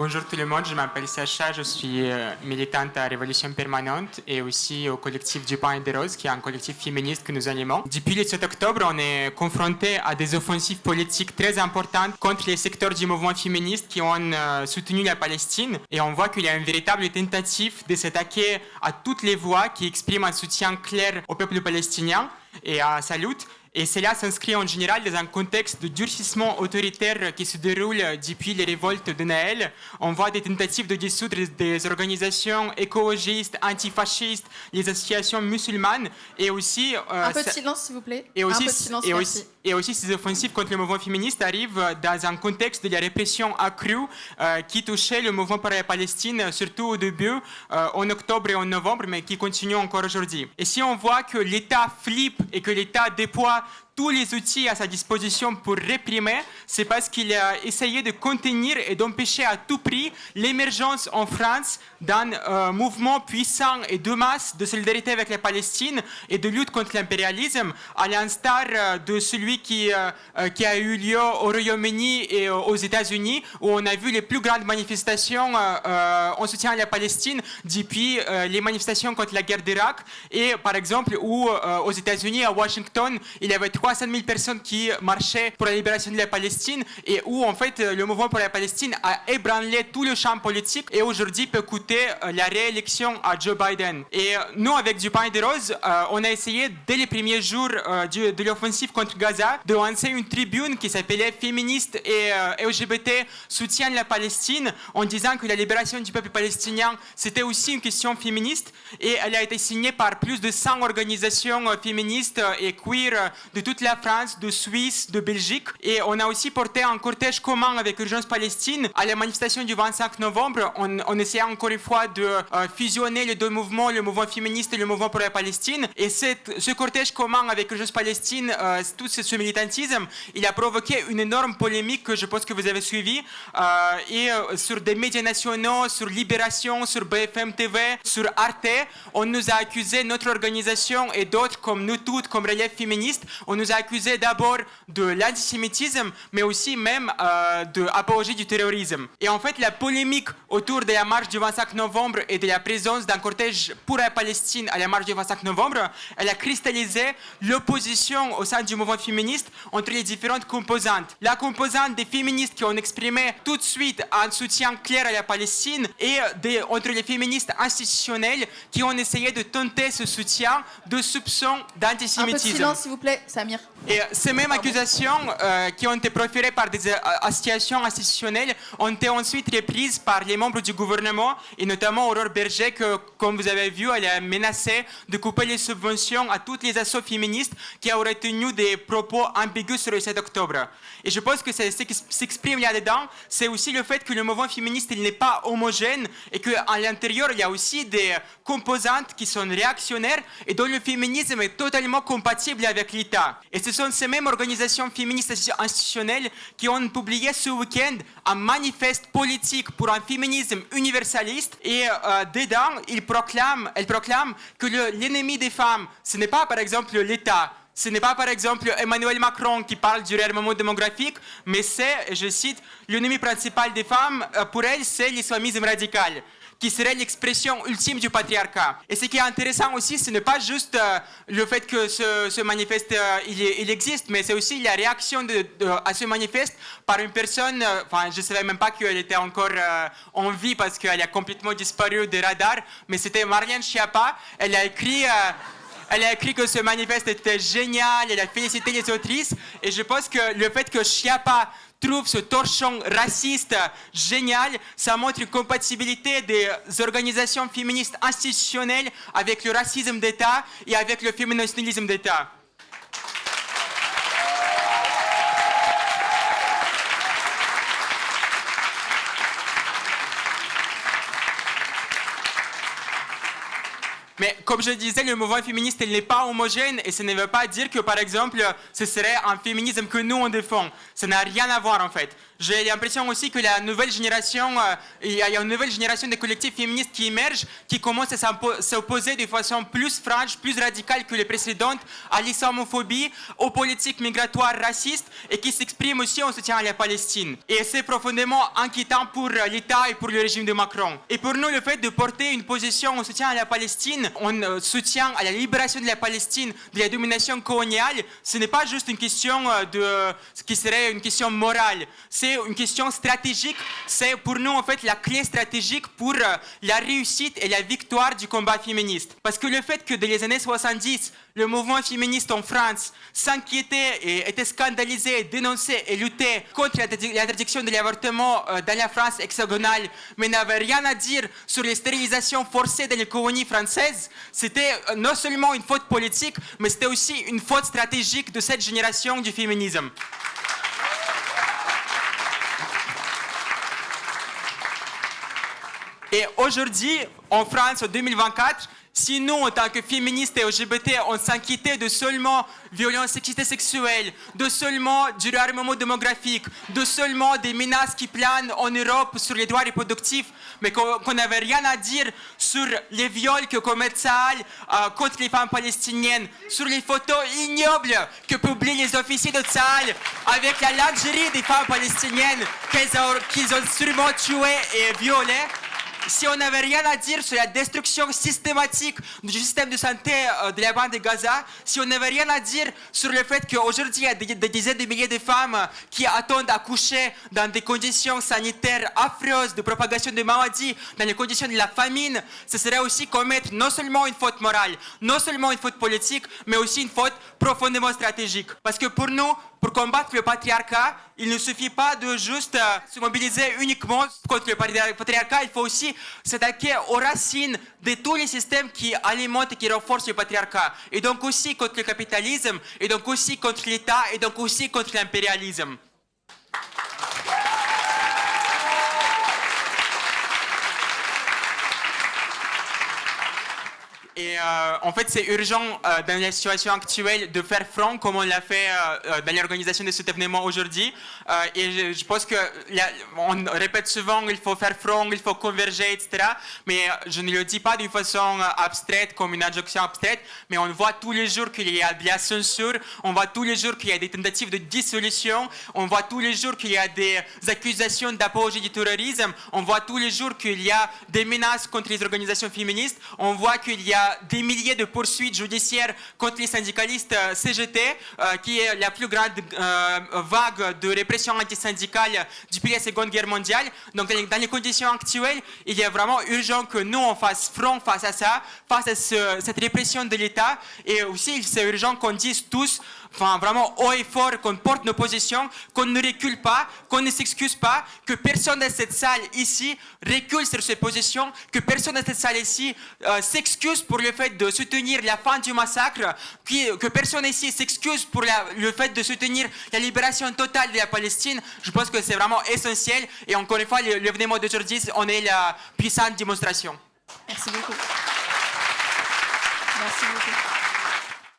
Bonjour tout le monde, je m'appelle Sacha, je suis militante à Révolution Permanente et aussi au collectif du Pain et des Roses, qui est un collectif féministe que nous animons. Depuis le 7 octobre, on est confronté à des offensives politiques très importantes contre les secteurs du mouvement féministe qui ont soutenu la Palestine. Et on voit qu'il y a une véritable tentative de s'attaquer à toutes les voix qui expriment un soutien clair au peuple palestinien et à sa lutte. Et cela s'inscrit en général dans un contexte de durcissement autoritaire qui se déroule depuis les révoltes de Naël. On voit des tentatives de dissoudre des organisations écologistes, antifascistes, les associations musulmanes et aussi... un peu de silence, s'il vous plaît. Et aussi, un peu de silence, merci. Et aussi ces offensives contre le mouvement féministe arrivent dans un contexte de la répression accrue qui touchait le mouvement pour la Palestine, surtout au début, en octobre et en novembre, mais qui continue encore aujourd'hui. Et si on voit que l'État flippe et que l'État déploie tous les outils à sa disposition pour réprimer, c'est parce qu'il a essayé de contenir et d'empêcher à tout prix l'émergence en France d'un mouvement puissant et de masse de solidarité avec la Palestine et de lutte contre l'impérialisme, à l'instar de celui qui a eu lieu au Royaume-Uni et aux États-Unis, où on a vu les plus grandes manifestations en soutien à la Palestine depuis les manifestations contre la guerre d'Irak, et par exemple où aux États-Unis, à Washington, il y avait 300 000 personnes qui marchaient pour la libération de la Palestine et où en fait le mouvement pour la Palestine a ébranlé tout le champ politique et aujourd'hui peut coûter la réélection à Joe Biden. Et nous, avec du Pain et des Roses, on a essayé dès les premiers jours de l'offensive contre Gaza de lancer une tribune qui s'appelait Féministes et LGBT soutiennent la Palestine, en disant que la libération du peuple palestinien c'était aussi une question féministe, et elle a été signée par plus de 100 organisations féministes et queer de toute la France, de Suisse, de Belgique. Et on a aussi porté un cortège commun avec Urgence Palestine à la manifestation du 25 novembre. On essayait encore une fois de fusionner les deux mouvements, le mouvement féministe et le mouvement pour la Palestine. Et ce cortège commun avec Urgence Palestine, tout ce militantisme, il a provoqué une énorme polémique que je pense que vous avez suivie, sur des médias nationaux, sur Libération, sur BFM TV, sur Arte. On nous a accusé, notre organisation et d'autres comme nous toutes, comme Relève Féministe, on nous a accusé d'abord de l'antisémitisme, mais aussi même d'apologie du terrorisme. Et en fait, la polémique autour de la marche du 25 novembre et de la présence d'un cortège pour la Palestine à la marche du 25 novembre, elle a cristallisé l'opposition au sein du mouvement féministe entre les différentes composantes. La composante des féministes qui ont exprimé tout de suite un soutien clair à la Palestine et entre les féministes institutionnels qui ont essayé de tenter ce soutien de soupçons d'antisémitisme. Un peu de silence, s'il vous plaît, Samir. Et ces mêmes accusations qui ont été proférées par des associations institutionnelles ont été ensuite reprises par les membres du gouvernement et notamment Aurore Berger que, comme vous avez vu, elle a menacé de couper les subventions à toutes les assos féministes qui auraient tenu des propos ambigus sur le 7 octobre. Et je pense que ce qui s'exprime là-dedans, c'est aussi le fait que le mouvement féministe il n'est pas homogène et qu'à l'intérieur, il y a aussi des composantes qui sont réactionnaires et dont le féminisme est totalement compatible avec l'État. Et ce sont ces mêmes organisations féministes institutionnelles qui ont publié ce week-end un manifeste politique pour un féminisme universaliste et dedans, elles proclament que l'ennemi des femmes, ce n'est pas par exemple l'État, ce n'est pas par exemple Emmanuel Macron qui parle du réarmement démographique, mais c'est, je cite, l'ennemi principal des femmes, pour elle, c'est l'islamisme radical, qui serait l'expression ultime du patriarcat. Et ce qui est intéressant aussi, ce n'est pas juste le fait que ce manifeste il existe, mais c'est aussi la réaction à ce manifeste par une personne, je ne savais même pas qu'elle était encore en vie parce qu'elle a complètement disparu des radars, mais c'était Marlène Schiappa. Elle a écrit que ce manifeste était génial, elle a félicité les autrices, et je pense que le fait que Schiappa trouve ce torchon raciste génial, ça montre une compatibilité des organisations féministes institutionnelles avec le racisme d'État et avec le féminisme d'État. Mais comme je disais, le mouvement féministe il n'est pas homogène et ça ne veut pas dire que, par exemple, ce serait un féminisme que nous on défend. Ça n'a rien à voir en fait. J'ai l'impression aussi que la nouvelle génération, il y a une nouvelle génération de collectifs féministes qui émergent, qui commencent à s'opposer de façon plus franche, plus radicale que les précédentes à l'islamophobie, aux politiques migratoires racistes et qui s'expriment aussi en soutien à la Palestine. Et c'est profondément inquiétant pour l'État et pour le régime de Macron. Et pour nous, le fait de porter une position en soutien à la Palestine, en soutien à la libération de la Palestine, de la domination coloniale, ce n'est pas juste une question qui serait une question morale. C'est une question stratégique. C'est pour nous, en fait, la clé stratégique pour la réussite et la victoire du combat féministe. Parce que le fait que dans les années 70, le mouvement féministe en France s'inquiétait et était scandalisé, dénonçait et luttait contre l'interdiction de l'avortement dans la France hexagonale, mais n'avait rien à dire sur les stérilisations forcées dans les colonies françaises, c'était non seulement une faute politique, mais c'était aussi une faute stratégique de cette génération du féminisme. Et aujourd'hui, en France, en 2024, si nous, en tant que féministes et LGBT, on s'inquiétait de seulement violences sexistes et sexuelles, de seulement du réarmement démographique, de seulement des menaces qui planent en Europe sur les droits reproductifs, mais qu'on n'avait rien à dire sur les viols que commet Tsahal contre les femmes palestiniennes, sur les photos ignobles que publient les officiers de Tsahal avec la lingerie des femmes palestiniennes qu'ils ont sûrement tuées et violées. Si on n'avait rien à dire sur la destruction systématique du système de santé de la bande de Gaza, si on n'avait rien à dire sur le fait qu'aujourd'hui il y a des dizaines de milliers de femmes qui attendent à coucher dans des conditions sanitaires affreuses de propagation de maladies, dans les conditions de la famine, ce serait aussi commettre non seulement une faute morale, non seulement une faute politique, mais aussi une faute profondément stratégique. Parce que pour nous, pour combattre le patriarcat, il ne suffit pas de juste se mobiliser uniquement contre le patriarcat, il faut aussi s'attaquer aux racines de tous les systèmes qui alimentent et qui renforcent le patriarcat. Et donc aussi contre le capitalisme, et donc aussi contre l'État, et donc aussi contre l'impérialisme. Et en fait, c'est urgent dans la situation actuelle de faire front, comme on l'a fait dans l'organisation de cet événement aujourd'hui. Et je pense qu'on répète souvent il faut faire front, il faut converger, etc. Mais je ne le dis pas d'une façon abstraite, comme une injonction abstraite, mais on voit tous les jours qu'il y a de la censure, on voit tous les jours qu'il y a des tentatives de dissolution, on voit tous les jours qu'il y a des accusations d'apologie du terrorisme, on voit tous les jours qu'il y a des menaces contre les organisations féministes, on voit qu'il y a des milliers de poursuites judiciaires contre les syndicalistes CGT, qui est la plus grande vague de répression antisyndicale depuis la Seconde Guerre mondiale. Donc dans les conditions actuelles, il est vraiment urgent que nous on fasse front face à ça, face à cette répression de l'État. Et aussi c'est urgent qu'on dise tous, enfin vraiment haut et fort, qu'on porte nos positions, qu'on ne recule pas, qu'on ne s'excuse pas, que personne dans cette salle ici recule sur ses positions, que personne dans cette salle ici s'excuse pour le fait de soutenir la fin du massacre, que personne ici s'excuse pour le fait de soutenir la libération totale de la Palestine. Je pense que c'est vraiment essentiel et encore une fois, l'événement d'aujourd'hui, on est la puissante démonstration. Merci beaucoup. Merci beaucoup.